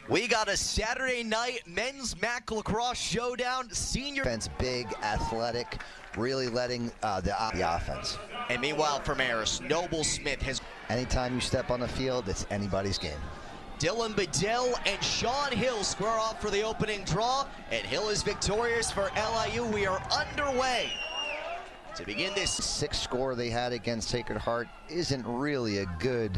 We got a Saturday night men's MAC lacrosse showdown. Senior defense, big, athletic, really letting the offense. And meanwhile for Marist, Noble Smith has. Anytime you step on the field, it's anybody's game. Dylan Bedell and Sean Hill square off for the opening draw, and Hill is victorious for LIU. We are underway to begin this. 6 score they had against Sacred Heart isn't really a good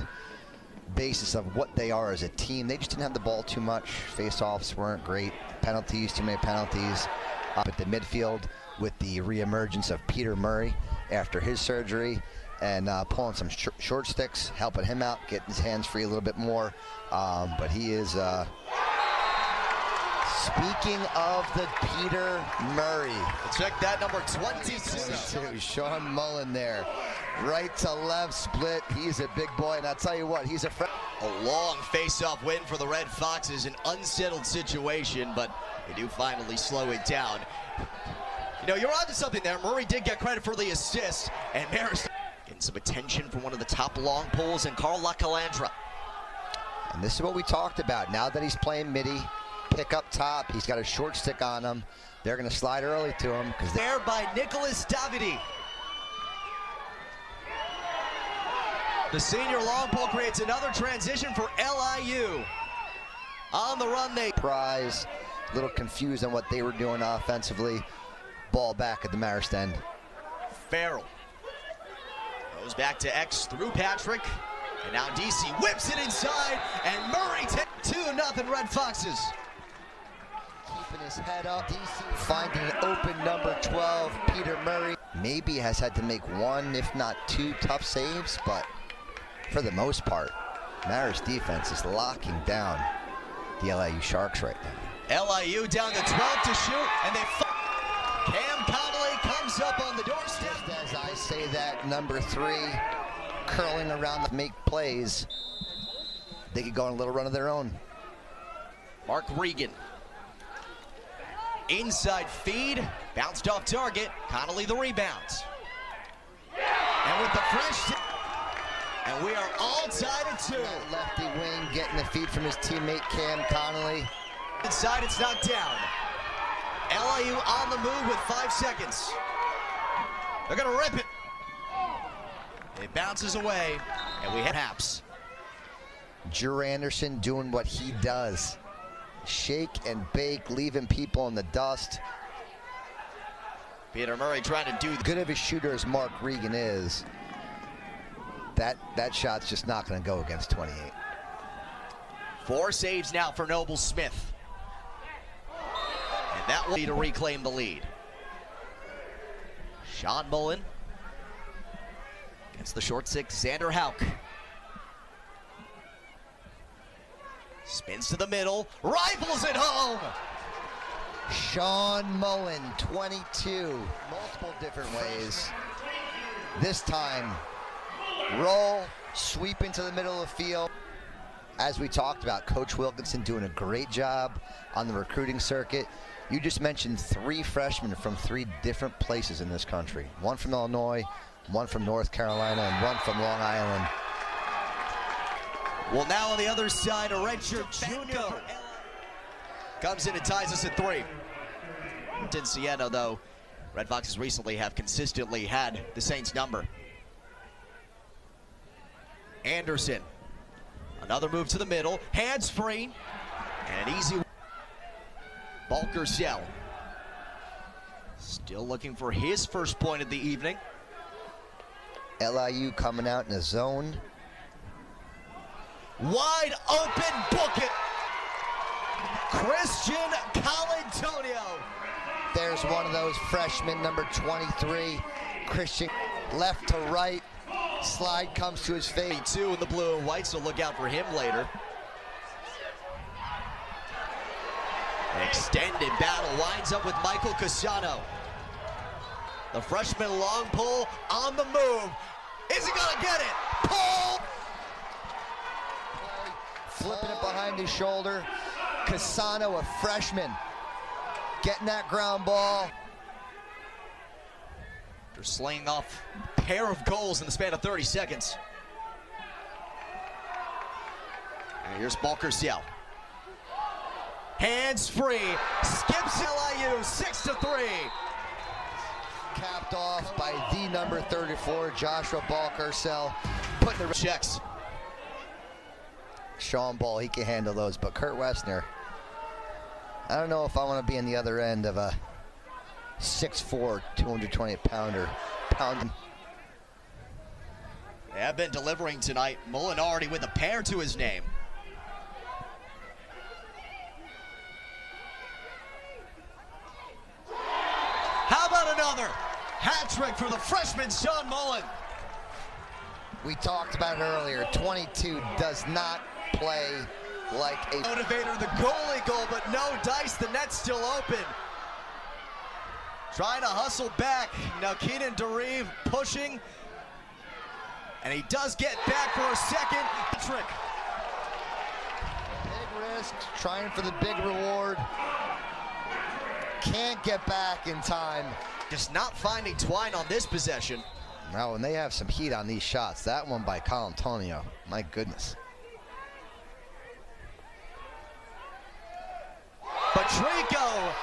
basis of what they are as a team. They just didn't have the ball too much. Face-offs weren't great. Penalties, too many penalties. Up at the midfield with the reemergence of Peter Murray after his surgery, and pulling some short sticks, helping him out, getting his hands free a little bit more. But he is, speaking of the Peter Murray. Check that, number 22. Sean Mullen there. Right to left split. He's a big boy, and I'll tell you what, he's a friend. A long face-off win for the Red Foxes, an unsettled situation, but they do finally slow it down. You know, you're onto something there. Murray did get credit for the assist, and Marist getting some attention from one of the top long pulls, and Carl LaCalandra. And this is what we talked about. Now that he's playing midi, pick up top, he's got a short stick on him. They're going to slide early to him. There by Nicholas Davidi. The senior long pole creates another transition for LIU. On the run, they prize, a little confused on what they were doing offensively. Ball back at the Marist end. Farrell goes back to X through Patrick, and now DC whips it inside, and Murray 2-0 Red Foxes. Keeping his head up, DC finding an open number 12, Peter Murray. Maybe has had to make 1, if not 2 tough saves, but for the most part, Marist defense is locking down the LIU Sharks right now. LIU down to 12 to shoot, and they Cam Connolly comes up on the doorstep. Just as I say that, number 3 curling around to make plays. They could go on a little run of their own. Mark Regan. Inside feed, bounced off target. Connolly the rebound. And with the fresh, and we are all tied at 2. That lefty wing getting the feed from his teammate Cam Connolly. Inside, it's knocked down. LIU on the move with 5 seconds. They're gonna rip it. It bounces away, and we have Haps. Drew Anderson doing what he does. Shake and bake, leaving people in the dust. Peter Murray trying to do good of a shooter as Mark Regan is. That shot's just not going to go against 28. 4 saves now for Noble Smith. And that will be to reclaim the lead. Sean Mullen against the short 6, Xander Hauk. Spins to the middle, rifles it home! Sean Mullen, 22, multiple different ways. This time, roll, sweep into the middle of the field. As we talked about, Coach Wilkinson doing a great job on the recruiting circuit. You just mentioned 3 freshmen from 3 different places in this country. 1 from Illinois, 1 from North Carolina, and 1 from Long Island. Well, now on the other side, a redshirt junior comes in and ties us at 3. In Siena, though, Red Foxes recently have consistently had the Saints' number. Anderson, another move to the middle, hands free, and an easy. Balkersell, still looking for his first point of the evening. LIU coming out in a zone. Wide open, book it. Christian Colantonio. There's one of those freshmen, number 23. Christian, left to right. Slide comes to his face. 2 in the blue and white, so look out for him later. An extended battle winds up with Michael Casano. The freshman long pull on the move. Is he gonna get it? Pull! Flipping it behind his shoulder. Casano, a freshman, getting that ground ball. They're slaying off a pair of goals in the span of 30 seconds. And here's Balkersell. Hands free. Skips LIU 6-3. Capped off by the number 34, Joshua Balcarcel. Putting the checks. Sean Ball, he can handle those, but Kurt Wessner, I don't know if I want to be on the other end of a 6'4", 220-pounder. They have been delivering tonight. Molinardi with a pair to his name. How about another hat trick for the freshman Sean Mullen? We talked about it earlier. 22 does not play like a motivator, the goalie goal, but no dice. The net's still open. Trying to hustle back. Now Keenan Derive pushing. And he does get back for a second trick. Big risk, trying for the big reward. Can't get back in time. Just not finding Twine on this possession. Now, when they have some heat on these shots, that one by Colantonio, my goodness. Patrico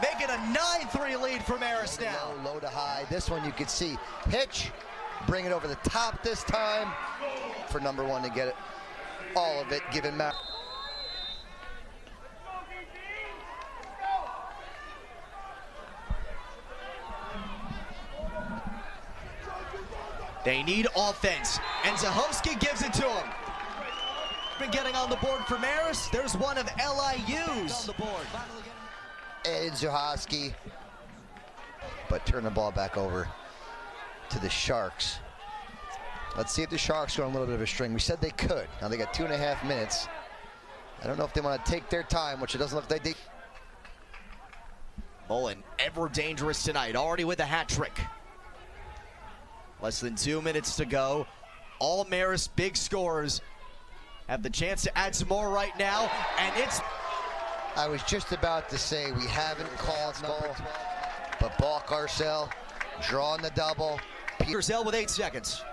making a 9-3 lead for Marist now. Low to high. This one you could see. Hitch, bring it over the top this time for number one to get it. All of it given Marist. They need offense, and Zahowski gives it to him. Been getting on the board for Marist. There's one of LIU's on the board. Ed Zahowski, but turn the ball back over to the Sharks. Let's see if the Sharks are on a little bit of a string. We said they could. Now they got 2.5 minutes. I don't know if they want to take their time, which it doesn't look like they do. Mullen, ever dangerous tonight, already with a hat trick. Less than 2 minutes to go. All Marist big scores have the chance to add some more right now, and it's... I was just about to say we haven't called goal, but Balcarcel drawing the double. Petersell with 8 seconds.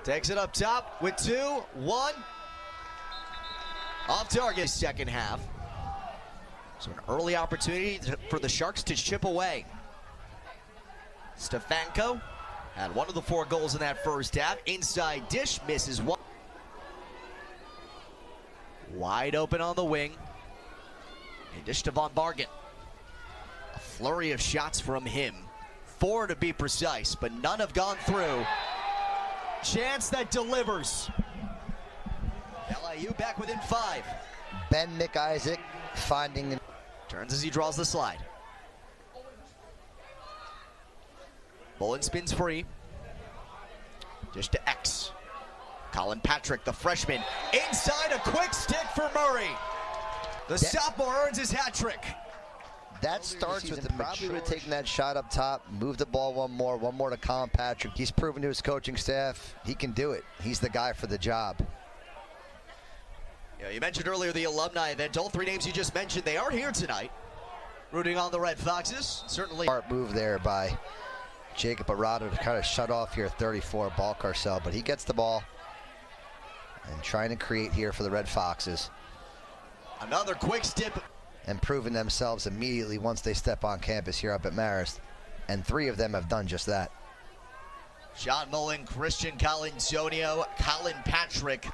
Takes it up top with 2, 1. Off target second half. So an early opportunity for the Sharks to chip away. Stefanko had one of the 4 goals in that first half. Inside dish, misses one. Wide open on the wing. And dish to Von Bargen. A flurry of shots from him. 4 to be precise, but none have gone through. Chance that delivers. LIU back within 5. Ben McIsaac finding the... Turns as he draws the slide. Mullen spins free. Just to X. Colin Patrick, the freshman, inside a quick stick for Murray. The sophomore earns his hat trick. That starts with the probably would have taken that shot up top, move the ball one more to Colin Patrick. He's proven to his coaching staff he can do it. He's the guy for the job. Yeah, you mentioned earlier the alumni event. All 3 names you just mentioned, they are here tonight, rooting on the Red Foxes. Certainly. Smart move there by Jacob Arado to kind of shut off here 34 Balcarcel, but he gets the ball and trying to create here for the Red Foxes. Another quick step. And proving themselves immediately once they step on campus here up at Marist. And 3 of them have done just that. Sean Mullen, Christian Colantonio, Colin Patrick.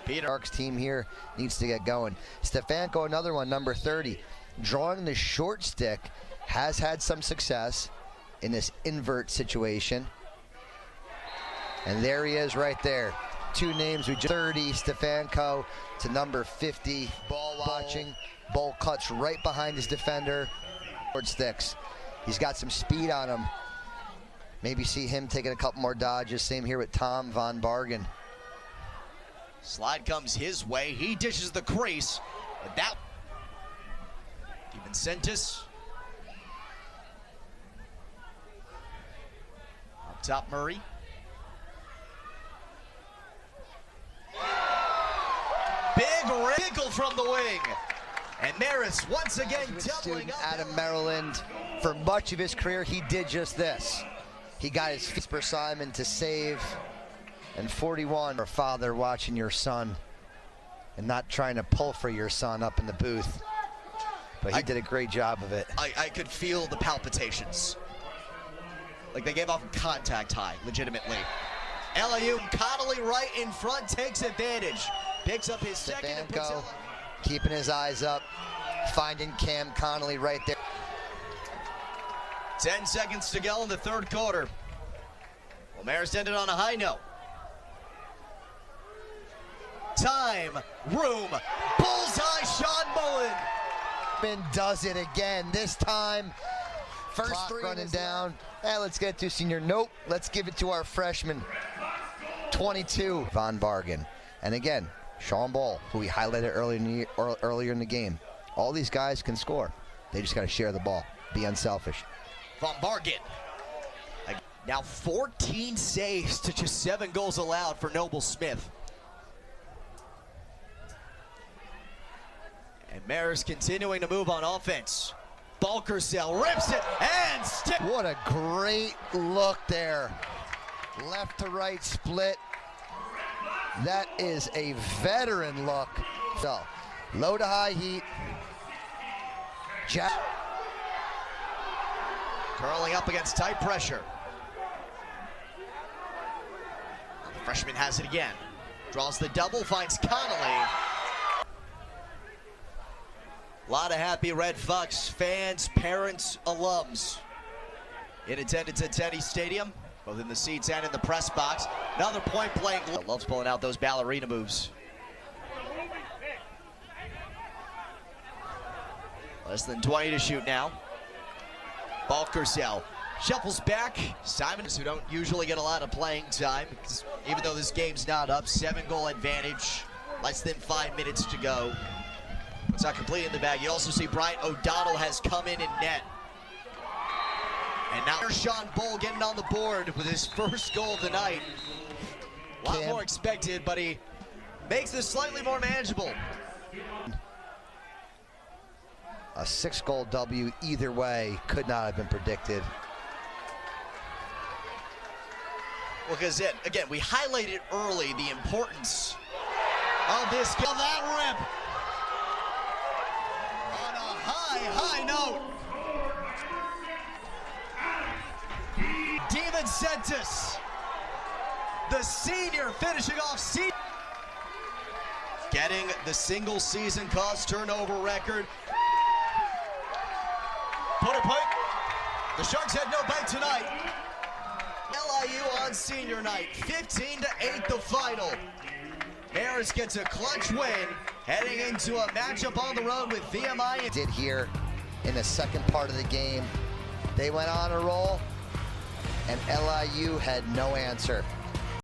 Peter. Sharks team here needs to get going. Stefanko, another one, number 30. Drawing the short stick, has had some success in this invert situation. And there he is right there. 2 names we just 30, Stefanko to number 50. Ball watching. Ball cuts right behind his defender. Short sticks. He's got some speed on him. Maybe see him taking a couple more dodges. Same here with Tom Von Bargen. Slide comes his way. He dishes the crease. But that... DiVincentis. Up top, Murray. Big wrinkle from the wing. And Marist once again doubling up. Out of Maryland. For much of his career, he did just this. He got his feet for Simon to save And 41, a father watching your son and not trying to pull for your son up in the booth. But he did a great job of it. I could feel the palpitations. Like they gave off contact high, legitimately. LIU, Connolly right in front, takes advantage. Picks up his second and puts it. Keeping his eyes up, finding Cam Connolly right there. 10 seconds to go in the third quarter. Well, Marist ended on a high note. Time, room, bullseye, Sean Mullen. Does it again, this time. First clock three running down. Let's get to senior. Nope, let's give it to our freshman. 22, Von Bargen. And again, Sean Ball, who we highlighted earlier in the game. All these guys can score. They just got to share the ball, be unselfish. Von Bargen. Now 14 saves to just 7 goals allowed for Noble Smith. And Marist continuing to move on offense. Balkersell rips it and stick. What a great look there. Left to right split. That is a veteran look. So, low to high heat. Jack. Curling up against tight pressure. The freshman has it again. Draws the double, finds Connolly. A lot of happy Red Fox fans, parents, alums in attendance at Teddy Stadium, both in the seats and in the press box. Another point blank. Loves pulling out those ballerina moves. Less than 20 to shoot now. Balkersell shuffles back. Simons, who don't usually get a lot of playing time, because even though this game's not up, 7-goal advantage, less than 5 minutes to go. It's not completely in the bag. You also see Bryant O'Donnell has come in net. And now there's Sean Bull getting on the board with his first goal of the night. A lot more expected, but he makes this slightly more manageable. A 6-goal W either way could not have been predicted. Well, because again, we highlighted early the importance of this. That rip on a high note. David Sentis, the senior, finishing off season, getting the single season cause turnover record. Put a point. The Sharks had no bite tonight. LIU on senior night, 15-8 the final. Marist gets a clutch win, heading into a matchup on the road with VMI. Did here in the second part of the game. They went on a roll, and LIU had no answer.